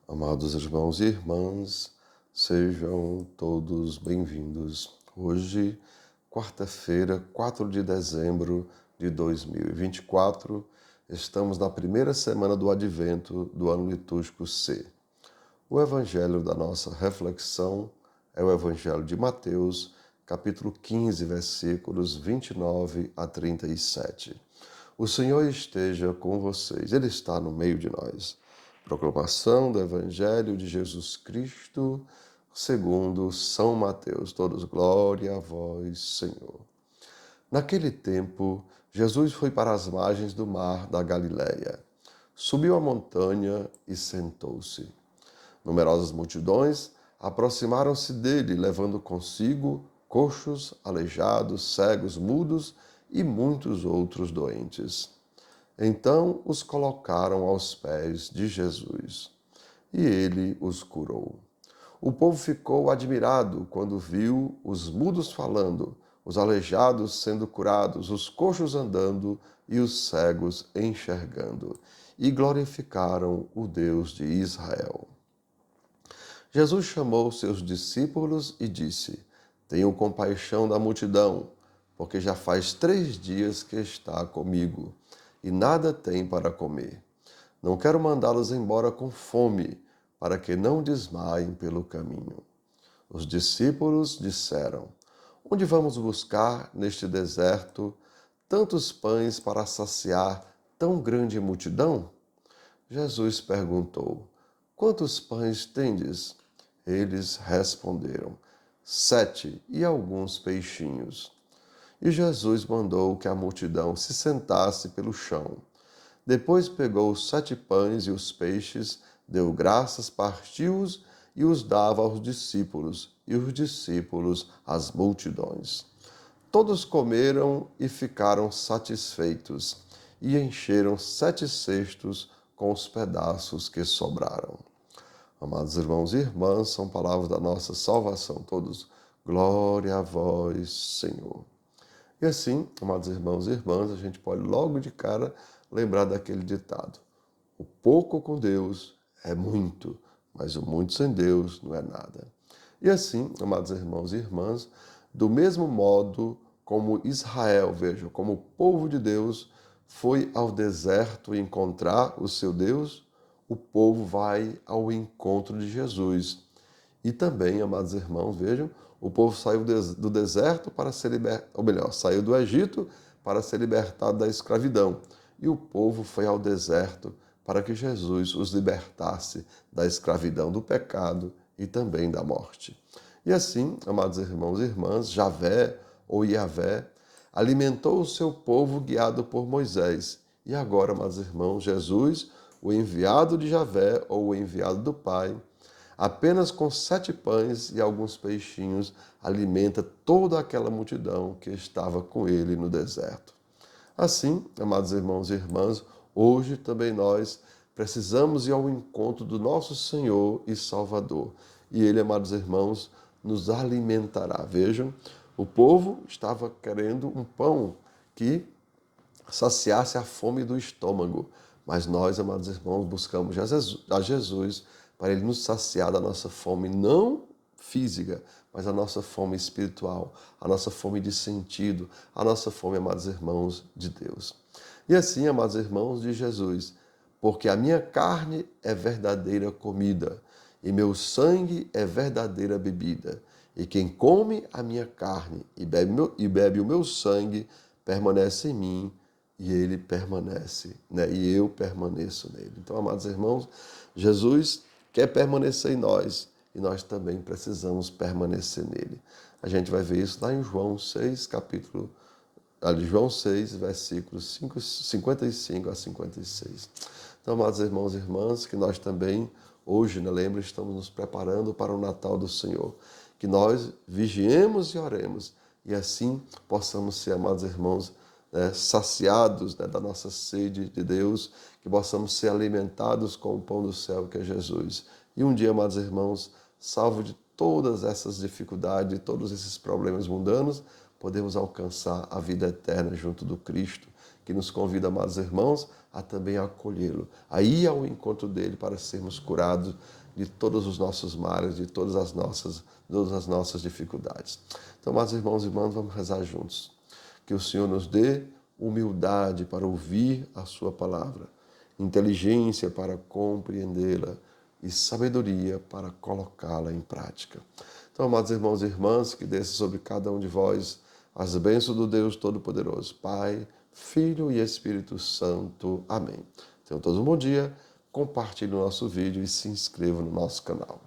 Amados irmãos e irmãs, sejam todos bem-vindos. Hoje, quarta-feira, 4 de dezembro de 2024, estamos na primeira semana do Advento do ano litúrgico C. O evangelho da nossa reflexão é o evangelho de Mateus, capítulo 15, versículos 29 a 37. O Senhor esteja com vocês, Ele está no meio de nós. Proclamação do Evangelho de Jesus Cristo, segundo São Mateus. Todos glória a vós, Senhor. Naquele tempo, Jesus foi para as margens do mar da Galileia. Subiu a montanha e sentou-se. Numerosas multidões aproximaram-se dele, levando consigo coxos, aleijados, cegos, mudos e muitos outros doentes. Então os colocaram aos pés de Jesus, e ele os curou. O povo ficou admirado quando viu os mudos falando, os aleijados sendo curados, os coxos andando e os cegos enxergando, e glorificaram o Deus de Israel. Jesus chamou seus discípulos e disse: Tenham compaixão da multidão, porque já faz 3 dias que está comigo, e nada tem para comer. Não quero mandá-los embora com fome, para que não desmaiem pelo caminho. Os discípulos disseram: Onde vamos buscar neste deserto tantos pães para saciar tão grande multidão? Jesus perguntou: Quantos pães tendes? Eles responderam: 7 e alguns peixinhos. E Jesus mandou que a multidão se sentasse pelo chão. Depois pegou os 7 pães e os peixes, deu graças, partiu-os e os dava aos discípulos, e os discípulos às multidões. Todos comeram e ficaram satisfeitos, e encheram 7 cestos com os pedaços que sobraram. Amados irmãos e irmãs, são palavras da nossa salvação. Todos, glória a vós, Senhor. E assim, amados irmãos e irmãs, a gente pode logo de cara lembrar daquele ditado: o pouco com Deus é muito, mas o muito sem Deus não é nada. E assim, amados irmãos e irmãs, do mesmo modo como Israel, vejam, como o povo de Deus foi ao deserto encontrar o seu Deus, o povo vai ao encontro de Jesus. E também, amados irmãos, vejam, o povo saiu do deserto para ser libertado, ou melhor, saiu do Egito para ser libertado da escravidão. E o povo foi ao deserto para que Jesus os libertasse da escravidão, do pecado e também da morte. E assim, amados irmãos e irmãs, Javé ou Iavé alimentou o seu povo guiado por Moisés. E agora, amados irmãos, Jesus, o enviado de Javé ou o enviado do Pai, apenas com 7 pães e alguns peixinhos, alimenta toda aquela multidão que estava com ele no deserto. Assim, amados irmãos e irmãs, hoje também nós precisamos ir ao encontro do nosso Senhor e Salvador. E Ele, amados irmãos, nos alimentará. Vejam, o povo estava querendo um pão que saciasse a fome do estômago. Mas nós, amados irmãos, buscamos a Jesus para Ele nos saciar da nossa fome, não física, mas a nossa fome espiritual, a nossa fome de sentido, a nossa fome, amados irmãos, de Deus. E assim, amados irmãos, de Jesus, porque a minha carne é verdadeira comida, e meu sangue é verdadeira bebida. E quem come a minha carne e bebe o meu sangue, permanece em mim, e ele permanece, né? E eu permaneço nele. Então, amados irmãos, Jesus quer permanecer em nós e nós também precisamos permanecer nele. A gente vai ver isso lá em João 6, João 6, versículos 55 a 56. Então, amados irmãos e irmãs, que nós também, hoje, né, lembra, estamos nos preparando para o Natal do Senhor. Que nós vigiemos e oremos e assim possamos ser, amados irmãos, saciados, da nossa sede de Deus, que possamos ser alimentados com o pão do céu, que é Jesus. E um dia, amados irmãos, salvo de todas essas dificuldades, todos esses problemas mundanos, podemos alcançar a vida eterna junto do Cristo, que nos convida, amados irmãos, a também acolhê-lo, a ir ao encontro dele para sermos curados de todos os nossos males, de todas as nossas dificuldades. Então, amados irmãos e irmãs, vamos rezar juntos. Que o Senhor nos dê humildade para ouvir a sua palavra, inteligência para compreendê-la e sabedoria para colocá-la em prática. Então, amados irmãos e irmãs, que desça sobre cada um de vós as bênçãos do Deus Todo-Poderoso, Pai, Filho e Espírito Santo. Amém. Tenham todos um bom dia, compartilhe o nosso vídeo e se inscrevam no nosso canal.